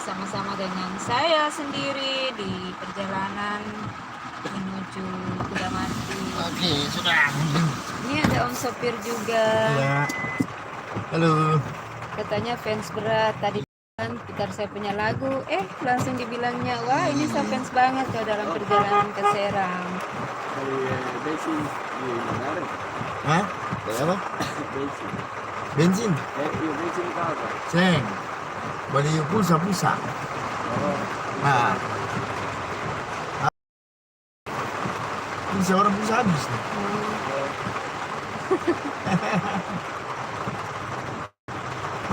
bersama-sama dengan saya sendiri di perjalanan menuju Kudamati. Oke, sudah. Ini ada Om Sopir juga. Ya. Halo. Katanya fans berat. Tadi kan putar saya punya lagu, langsung dibilangnya, wah ini saya fans banget kalau dalam perjalanan ke Serang. Bensin Hah? Kayak apa? bensin Bensin? bensin itu apa? Ceng. Beli pulsa. Oh, Nah. Pulsa orang pulsa habis nih.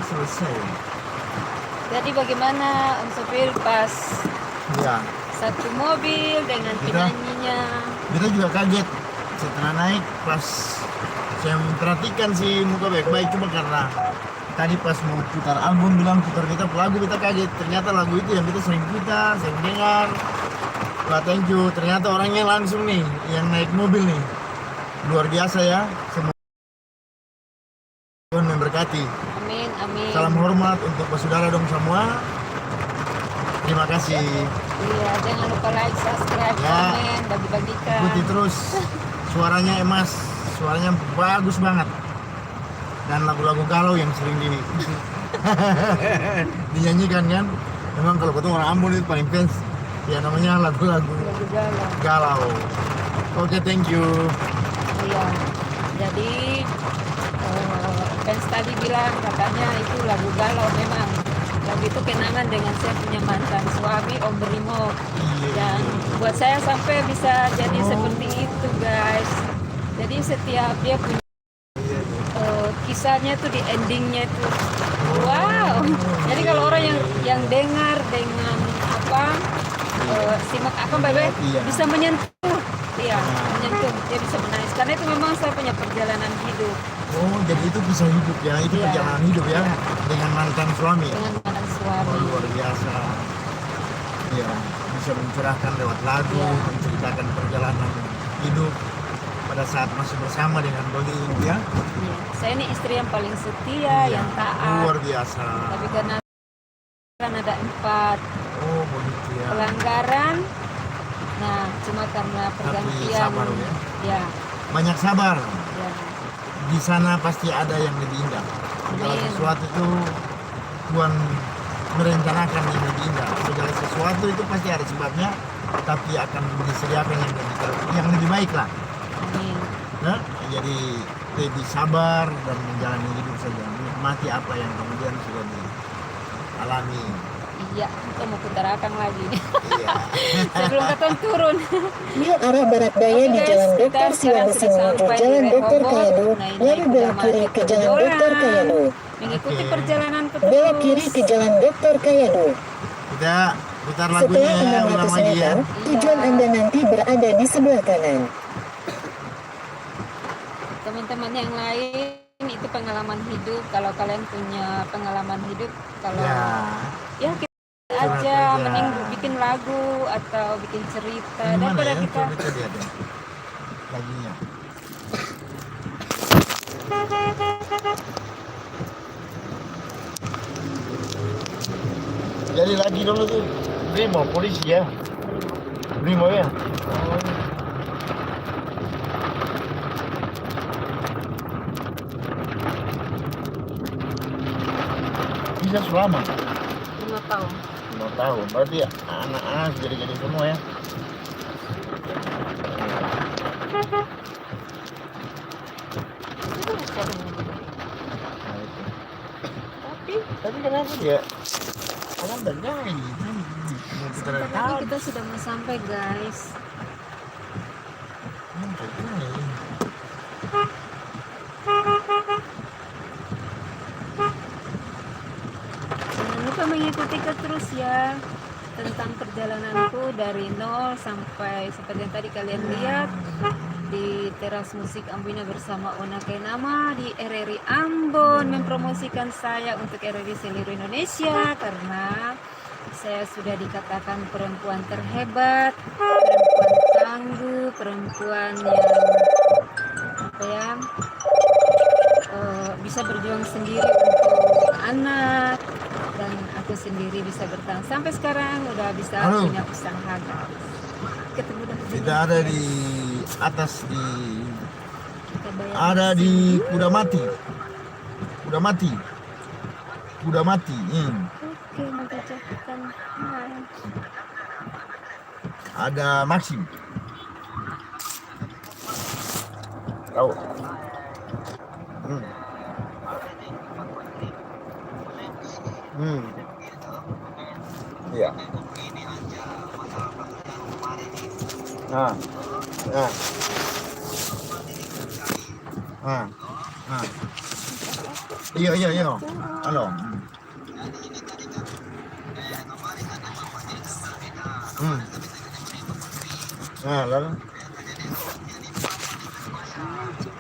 Selesai. Jadi bagaimana Om Sopir pas Ya. satu mobil dengan penyanyinya? Kita juga kaget setelah naik pas saya memperhatikan si muka baik-baik cuma karena tadi pas mau putar album bilang putar kita lagu kita kaget, ternyata lagu itu yang kita sering putar, sering dengar. Wah, thank you, ternyata orangnya langsung nih yang naik mobil nih luar biasa ya. Semoga Tuhan memberkati. Amin, amin. Salam hormat untuk saudara dong semua. Terima kasih. Iya, jangan lupa like, subscribe, Ya. komen, bagi-bagikan. Ikuti terus. Suaranya emas, suaranya bagus banget. Dan lagu-lagu galau yang sering dinyanyikan kan. Memang kalau ketemu orang Ambon itu paling fans. Ya namanya lagu-lagu Lagu galau. galau. Oke, thank you. Iya. Jadi fans tadi bilang katanya itu lagu galau memang. Lagu itu kenangan dengan saya punya mantan suami Om Brimo. Dan buat saya sampai bisa jadi seperti itu guys. Jadi setiap dia punya kisahnya tuh di endingnya itu wow. Jadi kalau orang yang dengar dengan simak baik-baik bisa menyentuh, menyentuh, dia bisa menangis karena itu memang saya punya perjalanan hidup. Oh, jadi itu kisah hidup ya, itu Iya. perjalanan hidup ya, Iya. dengan mantan suami. Dengan mantan Oh, suami. luar biasa. Ya, bisa mencurahkan lewat lagu, Iya. menceritakan perjalanan hidup pada saat masih bersama dengan Dodi ya. Iya. Saya ini istri yang paling setia, Iya, yang taat. luar biasa. Tapi karena kan ada 4 Oh, begitu ya. pelanggaran. Nah, cuma karena pergantian. sabar ya. Ya, Banyak sabar. ya. Di sana pasti ada yang lebih indah. Segala Amin. sesuatu itu Tuhan merencanakan yang lebih indah. Segala sesuatu itu pasti ada sebabnya, tapi akan disediakan yang lebih baik lah. Amin. Nah, jadi lebih sabar dan menjalani hidup saja, menikmati apa yang kemudian sudah dialami. Iya, kita mau putar akang lagi. Iya. Sebelum kita turun. Mil arah barat daya di Oke, Jalan guys, Dokter kita sekarang Siwandesi sudah menuju sampai Jalan di Dokter Rehoboth. Kayado, Naik lalu belok Kudamati kiri ke ke Jalan Joran. Dokter Kayado. Mengikuti Oke. perjalanan petunjuk. Belok kiri ke Jalan Dokter Kayado. Kita putar lagunya Setelah ya, 600 ulang lagi ya. meter, tujuan Anda nanti berada di sebelah kanan. Teman-teman yang lain itu pengalaman hidup. Kalau kalian punya pengalaman hidup, kalau Ya, kita aja aja. mending bikin lagu atau bikin cerita ini mana daripada ya? kita. Coba kita lihat ya. Lagunya. Jadi lagi dulu tuh Brimo, polisi ya. Brimo ya. Bisa selama 5 tahun. 5 tahun. Berarti anak-anak jadi semua ya. Itu recordingnya juga. Nah, itu. Tapi Tapi kenapa dia? Orang dagang ini. Mau putar sebentar lagi kita sudah mau sampai guys. Jangan lupa mengikuti terus ya tentang perjalananku dari nol sampai seperti yang tadi kalian lihat di teras musik Ambina bersama Ona Kenama di RRI Ambon, mempromosikan saya untuk RRI seluruh Indonesia karena saya sudah dikatakan perempuan terhebat, perempuan tangguh, perempuan yang bisa berjuang sendiri untuk anak dan aku sendiri bisa bertahan sampai sekarang, udah bisa Halo. punya usaha guys. Ketemu dengan Kita ada di atas di kita bayar ada mesin. di kuda mati. Kuda mati. Kuda mati. Oke, nanti cekkan. Hai. Ada Maxim. Oh. Iya. Nah. Nah. Nah. Nah. Iya, iya, iya. Halo. Nah, lalu.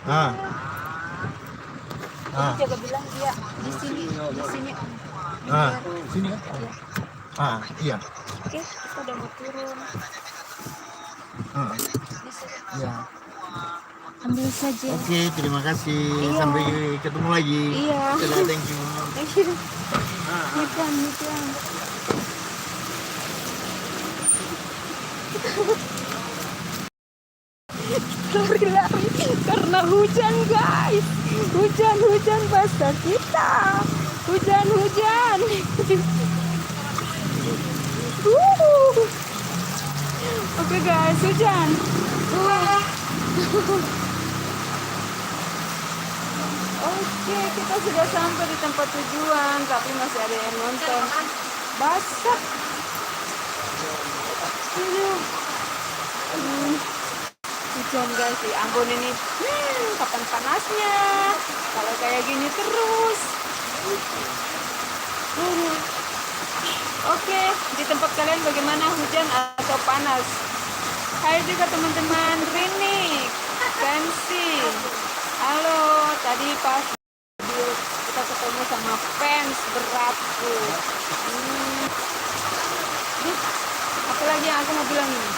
Nah. Nah. Jaga bilang dia di sini Om. Nah, sini kan? Ah, iya. Oke, kita udah mau turun. Di sini. Iya. Ambil saja. Oke, terima kasih. Iya. Sampai ketemu lagi. Iya. Dadah, thank you. Thank you. Hujan. Lari-lari karena hujan guys. Hujan basah kita. Hujan. Oke guys, hujan. Oke, kita sudah sampai di tempat tujuan, tapi masih ada yang nonton. Basah. Hujan guys di Ambon ini. Kapan panasnya? Kalau kayak gini terus. Oke, di tempat kalian bagaimana, hujan atau panas? Hai juga teman-teman Rini, Fancy. Halo, tadi pas kita ketemu sama fans beratku. Apa lagi yang aku mau bilang ini?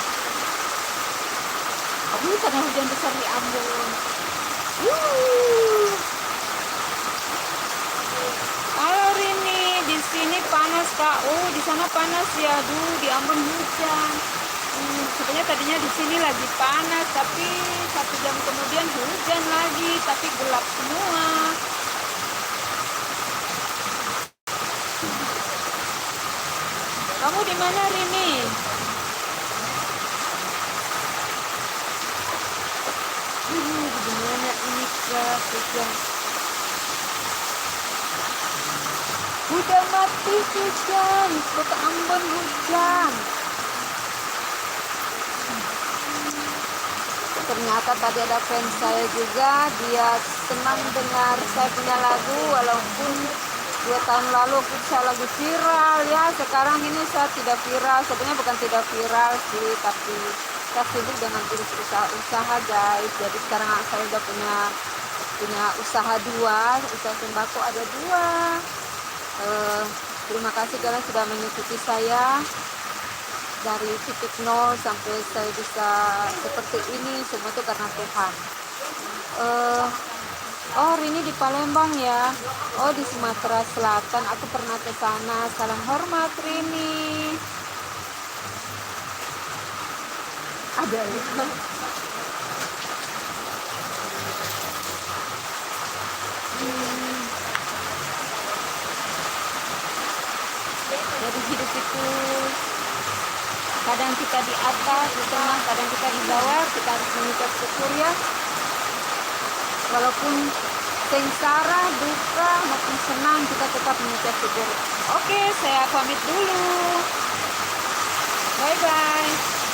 Aku karena hujan besar di Ambon. Halo Rini, di sini panas Kak. Oh, di sana panas ya. Di Ambon hujan. Sebenarnya tadinya di sini lagi panas, tapi 1 jam kemudian hujan lagi, tapi gelap semua. Kamu di mana Rini? Di mana ini Kak? Hujan mati hujan, kota Ambon hujan. Ternyata tadi ada fans saya juga, dia senang dengar saya punya lagu walaupun 2 tahun lalu saya lagu viral ya. Sekarang ini saya tidak viral, sebenarnya bukan tidak viral sih, tapi saya sibuk dengan urus usaha guys. Jadi sekarang saya udah punya usaha 2, usaha sembako ada 2. Terima kasih kalian sudah mengikuti saya dari titik 0 sampai saya bisa seperti ini. Semua itu karena Tuhan. Oh, Rini di Palembang ya. Oh, di Sumatera Selatan. Aku pernah ke sana. Salam hormat Rini. Ada ya. Jadi hidup itu kadang kita di atas, di tengah, kadang kita di bawah. Kita harus mengucap syukur ya. Walaupun sengsara, duka, maupun senang, kita tetap mengucap syukur. Oke, saya pamit dulu. Bye-bye.